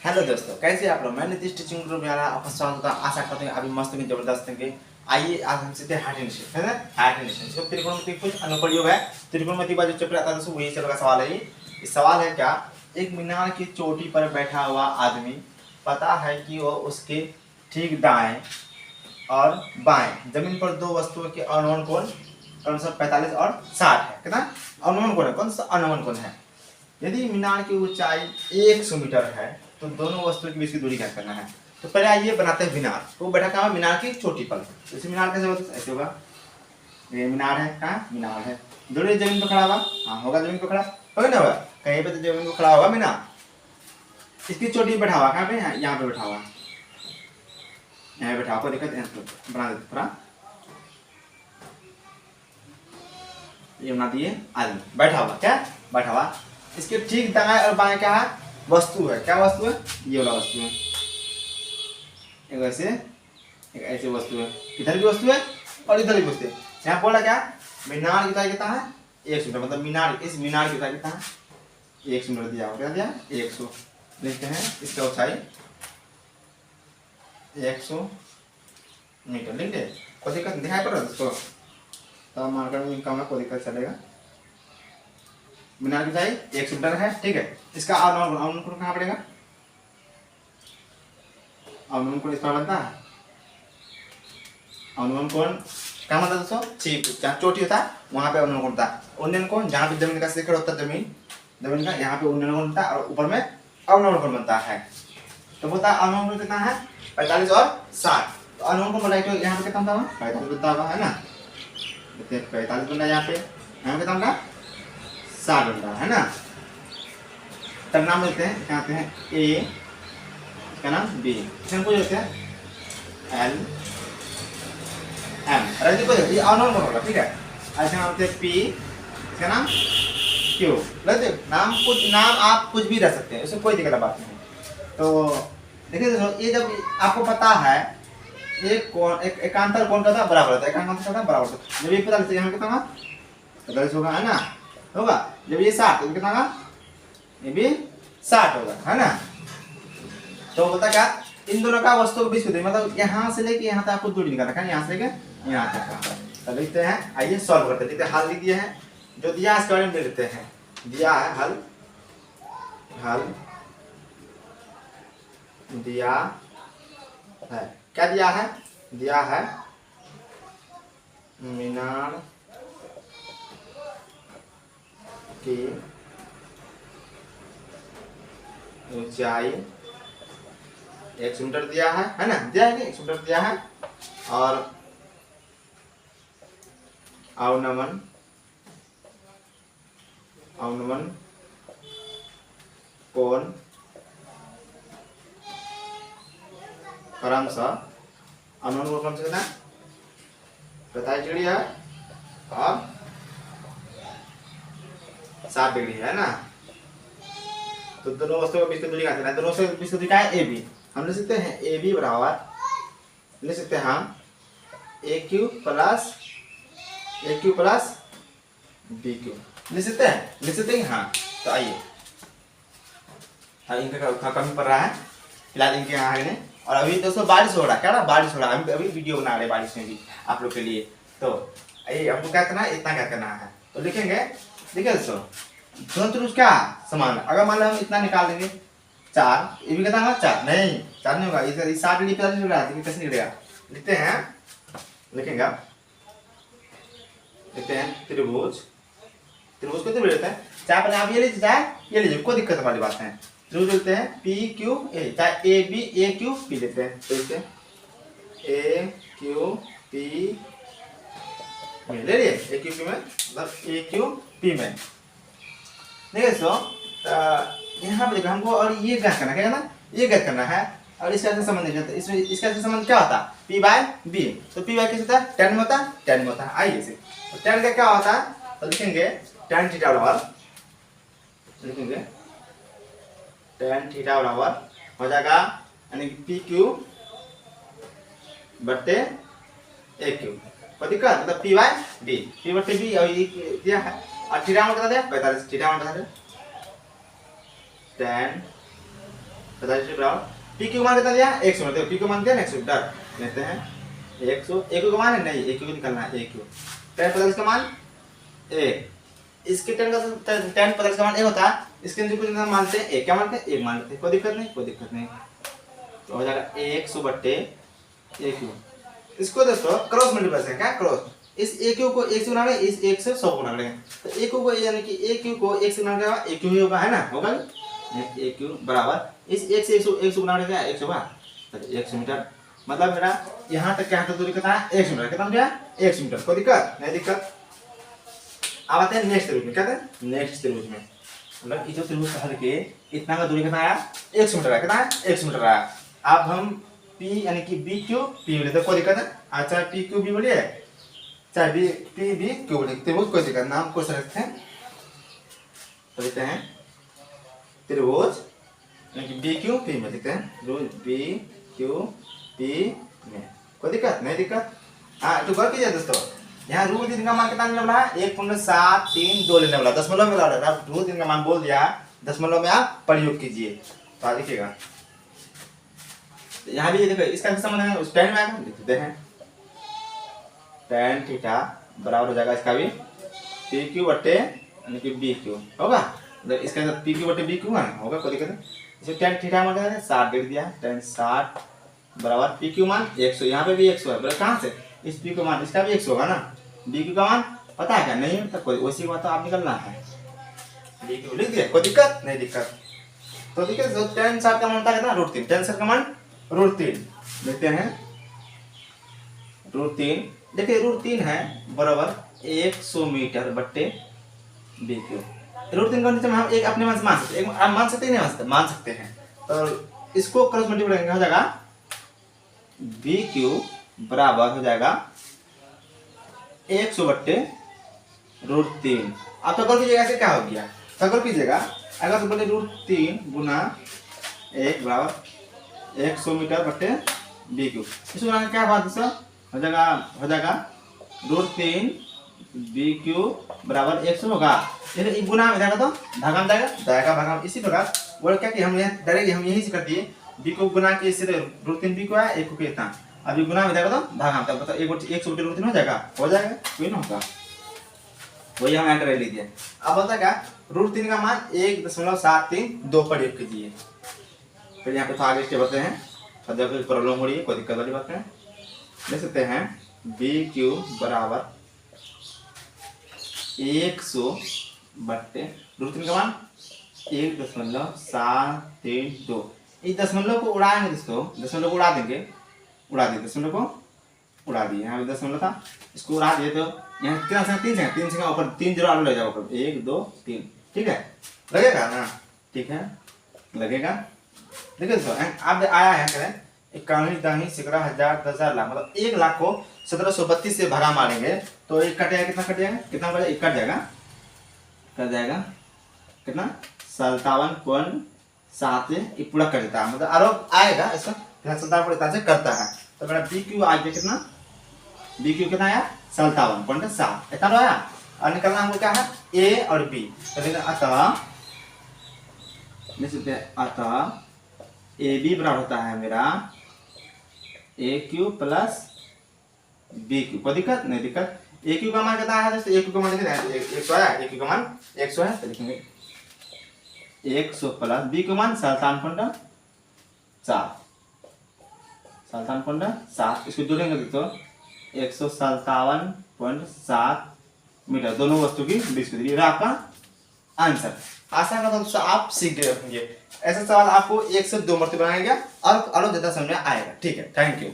Hello दोस्तों, कैसे आप लोग। मैं नीतीश टीचिंग ग्रुप में आपका स्वागत होता है। आशा करते हैं अभी मस्त होंगे, जबरदस्त होंगे। आइए आज हम सीखते हैं हाइड्रेशन, है ना। हाइड्रेशन इसको त्रिकोणमिति कुछ अनुप्रयोग है। त्रिकोणमिति का जो चैप्टर आता है दोस्तों वही चल का सवाल है। ये सवाल है क्या, एक मीनार की चोटी पर बैठा हुआ आदमी पता है कि वो उसके ठीक दाएं और बाएं जमीन पर दो वस्तुओं के अनुमान कोण 45 और 60 है। कितना अनुमान कोण है, कौन सा अनुमान कोण है। यदि मीनार की ऊंचाई 100 मीटर है तो दोनों वस्तुओं के बीच की दूरी क्या करना है। तो पहले आइए बनाते हैं मीनार। तो बैठा कहाँ, मीनार की चोटी पर। तो इसे मीनार कैसे होता है, ऐसे होगा। ये मीनार है, कहाँ मीनार है, दोनों जमीन पर खड़ा होगा। हाँ होगा, जमीन पर खड़ा होगा ना, होगा कहीं पे तो जमीन पर खड़ा होगा मीनार। इसकी चोटी बैठा हुआ कहाँ पे, यहाँ पे बैठा हुआ, यहाँ बैठा हुआ। कोई दिक्कत नहीं, बना देते थोड़ा। ये बना दिए, आदमी बैठा हुआ, क्या बैठा हुआ। इसके ठीक दाएं और बाएं क्या है, वस्तु है। क्या वस्तु है, ये वाला वस्तु है। एक ऐसे वस्तु है। इधर भी वस्तु है और इधर भी वस्तु है। यहाँ बोला क्या, मीनार की ऊंचाई कितना है 100 मीटर, मतलब मीनार, इस मीनार की ऊंचाई कितना है 100 मीटर दिया हुआ। क्या दिया 100। लिखते हैं इसका ऊंचाई 100 मीटर लिख दे। कोई दिक्कत दिखाई पड़ रहा है दोस्तों, तो मार्कर में कम है, कोई दिक्कत चलेगा। मीनार की ऊंचाई 100 मीटर है, ठीक है। इसका अनुमान कोण कहाँ पड़ेगा, अनुमान कोण इस पर बनता है। अनुमान कोण कहाँ बनता है दोस्तों, जहाँ चोटी होता है वहाँ पे अनुमान कोण होता है। उन्नयन कोण जहाँ पे जमीन का शिखर होता है, जमीन का, यहाँ पे उन्नयन कोण बनता है और ऊपर में अवनमन कोण बनता है। तो बोलता है अवनमन कोण कितना है 45 और 60। तो अवनमन कोण बोला तो यहाँ पे कितना होगा 45 बनता होगा, है ना। 45 बनता है यहाँ पे, यहाँ कितना होगा 60 बनता है ना। तब नाम लेते हैं, कहते हैं ए, इसका नाम बी, इसमें कोई होते हैं एल एम, ये अननोन कोण होगा, ठीक है। ऐसे नाम होते हैं पी, इसका नाम क्यू। लेते नाम आप कुछ भी रख सकते हैं, इसमें कोई दिक्कत बात नहीं। तो देखिए दोस्तों, ये जब आपको पता है एक कोण, एकांतर कोण का बराबर होता है, एकांतर का बराबर होता है। जब ये पता चलता है कितना होगा 45 होगा, है ना, होगा। जब ये 60 तो कितना होगा, ये भी 60 होगा, है ना। तो बोलता क्या, इन दोनों का वस्तु के बीच की दूरी, मतलब यहाँ से लेके यहाँ तक आपको दूरी निकालना है, यहाँ से लेके यहाँ तक। तो लिखते हैं, आइए सॉल्व करते हैं। देखते हैं हल लिख दिए हैं, जो दिया है इसके बारे में देख लेते हैं। दिया है हल, हल दिया है, क्या दिया है, दिया है मीनार की ऊंचाई 100 मीटर दिया है ना, दिया है 100 मीटर दिया है। और अवनमन कोण क्रमशः, अवनमन कोण क्रमशः कितना 45 डिग्री है और 60 डिग्री है ना। तो दोनों वस्तुओं के बीच की दूरी क्या है, दोनों से बीच की दूरी क्या है, ए बी। हम लिख सकते हैं ए बी बराबर, लिख सकते हैं हम ए क्यू प्लस बी क्यू, लिख सकते हैं, हाँ। तो आइए, हाँ इनका कमी पड़ रहा है फिलहाल इनके यहाँ है। और अभी दोस्तों बारिश हो रहा है, क्या ना बारिश हो रहा है, अभी वीडियो बना रहे बारिश में भी आप लोग के लिए। तो आइए आपको क्या करना है, इतना क्या करना है, तो लिखेंगे। देखिए दोस्तों, दोनों त्रिभुज क्या समान है। अगर मान लो हम इतना निकाल देंगे 4, ये भी कितना होगा 4, नहीं 4 नहीं होगा, इधर 60 डिग्री 50 डिग्री है, कैसे निकलेगा। लिखते हैं, लिखेंगे आप, लिखते हैं त्रिभुज को त्रिभुज लेते हैं। चाहे अपने आप ये लीजिए चाहे ये लीजिए, कोई दिक्कत वाली बात है। त्रिभुज लेते हैं पी क्यू ए, चाहे A B A Q P लेते हैं। तो लिखते हैं ए क्यू पी में, ले लिए ए क्यू पी में, मतलब ए क्यू पी में। देखिए दोस्तों, यहाँ पे देखो हमको, और ये ज्ञात करना, क्या करना, ये ज्ञात करना है। और इसका संबंध नहीं, इसमें इसका संबंध क्या होता है, पी बाय बी। तो पी बाय किस होता है, tan में होता है, tan में होता है। आइए से, तो tan का क्या होता है, तो लिखेंगे tan थीटा बराबर, लिखेंगे tan थीटा बराबर हो जाएगा, यानी कि पी क्यू बटे ए क्यू। कोई दिक्कत, मतलब पी बाय बी, पी बटे बी, और ये दिया है। और थीटा मान बता दे 45, थीटा मान बता दे tan 45 डिग्री बराबर पी क्यू मान कितना दिया 100 मीटर, पी क्यू मान दिया 100 मीटर, लेते हैं 100, ए क्यू का मान है नहीं, ए क्यू निकालना है, ए क्यू tan 45 का मान 1, इसके tan 45 का मान 1 होता है, इसके अंदर कुछ मानते हैं 1, क्या मानते हैं 1 मान लेते हैं, कोई दिक्कत नहीं, कोई दिक्कत नहीं, तो हो जाएगा 100 बट्टे ए क्यू। इसको दोस्तों क्रॉस मल्टीप्लाई करें, क्या क्रॉस, इस ए क्यू को 1 से गुना करें, इस 1 से 100 गुना करें, तो ए क्यू को यानी कि ए क्यू को 1 से गुना करेगा ए क्यू ही होगा, है ना, होगा ए क्यू बराबर इस 1 से 100 गुना करेगा 100 बार, तो 100 मीटर, मतलब मेरा यहाँ तक क्या है, दूरी कितना है 100 मीटर, कितना गया 100 मीटर, कोई दिक्कत नहीं, दिक्कत। अब आते हैं नेक्स्ट त्रिभुज में, क्या है नेक्स्ट त्रिभुज में, मतलब इस त्रिभुज का हल के इतना का दूरी कितना आया 100 मीटर आया, कितना है 100 मीटर आया। अब हम P यानी कि बी क्यू पी बोले तो कोई दिक्कत है, अच्छा पी क्यू बी बोलिए चाहे बी पी बी क्यू बोले त्रिभुज, कोई दिक्कत, नाम को रखते हैं, तो लिखते हैं त्रिभुज यानी कि बी क्यू पी में लिखते हैं, त्रिभुज बी क्यू पी में, कोई दिक्कत नहीं, दिक्कत। हाँ तो गौर कीजिए दोस्तों, यहाँ रूट 3 का मान कितना लेने वाला है 1.732 लेने वाला, दशमलव में ला रहा है, रूट 3 का मान बोल दिया, दशमलव में आप प्रयोग कीजिए, तो आ देखिएगा यहाँ भी देखो इसका भी संबंध है उस tan में आएगा, लिख देते हैं tan थीटा बराबर हो जाएगा इसका भी पी क्यू बट्टे यानी कि बी क्यू होगा, मतलब इसका अंदर पी क्यू बट्टे बी क्यू होगा, कोई दिक्कत नहीं। इसे tan थीटा मान 60 डिग्री दिया, tan 60 बराबर पी क्यू मान 100, यहाँ पे भी 100 है, बराबर कहाँ से इस पी क्यू मान इसका भी 100 होगा ना, बी क्यू का मान पता है क्या नहीं, तो कोई उसी बात तो आप निकलना है, बी क्यू लिख दिया, कोई दिक्कत नहीं, दिक्कत। तो देखिए tan 60 का मान होता है कितना √3, tan 60 का मान √3 देखते हैं, √3 देखिए √3 है बराबर 100 मीटर बट्टे बी क्यू, √3 का नीचे हम एक अपने मान से मान सकते हैं, आप मान सकते हैं नहीं मान सकते हैं, तो इसको क्रॉस मल्टीप्लाई करेंगे हो जाएगा बी क्यू बराबर हो जाएगा 100 बट्टे √3। आप तो कर कीजिएगा ऐसे क्या हो गया, तो कर कीजिएगा अगर तो बोले √3 गुना 1 बराबर 100 मीटर बट्टे बी क्यू, इसको बनाने क्या बात है हो जाएगा √3 बी क्यू बराबर 100 होगा, ये गुना में जाएगा तो भागा में जाएगा भागा में, इसी प्रकार वो क्या कि हम यहाँ डायरेक्ट हम यही से कर दिए बी को गुना के इससे √3 बी को है 1 को कितना, अभी गुना में जाएगा तो भागा में, मतलब 100 बटे √3 हो जाएगा कोई ना होगा, वही हम एंटर लिख दिया। अब होता क्या √3 का मान 1.732 प्रयोग कीजिए, फिर यहाँ पे तो आगे स्टेप होते हैं, और जब प्रॉब्लम हो रही है कोई दिक्कत वाली बात नहीं, ले सकते हैं बी क्यू बराबर 100 बट्टे √3 का मान 1.732, इस दशमलव को उड़ाएंगे दोस्तों, दशमलव को उड़ा देंगे, दशमलव को उड़ा दिए, यहाँ पे दशमलव था इसको उड़ा दिए, तो यहाँ कितना संख्या 3 संख्या ऊपर 3 जीरो आलू लग जाओ ऊपर 1 2 3, ठीक है लगेगा ना, ठीक है लगेगा। देखिए दोस्तों अब आया है करें 51 दाही सैकड़ा हजार 10,000 लाख, मतलब 1 लाख को 1732 से भगा मारेंगे तो एक कटेगा, कितना कटेगा, कितना बचा एक कट जाएगा कितना 57.7, ये पूरा कर देता है, मतलब आरोप आएगा इसका 57.7 से करता है, तो मेरा बी क्यू आ गया कितना, बी क्यू कितना आया 57.7, इतना आया, और निकलना हमको क्या है ए और बी, तो अतः ए बी बराबर होता है मेरा ए क्यू प्लस बी क्यू, कोई दिक्कत नहीं, दिक्कत। ए क्यू का मान कितना है दोस्तों, ए क्यू का मान कितना है 100 आया, ए क्यू का मान 100 है, तो लिखेंगे 100 प्लस बी क्यू मान 57.7, इसको जोड़ेंगे तो 157.7 मीटर, दोनों वस्तु की बीच की दूरी, आपका आंसर। आशा करता हूं आप सीख गए होंगे, ऐसा सवाल आपको 1 से 2 मरतबा बनाएगा और ज्यादा समझ में आएगा, ठीक है, थैंक यू।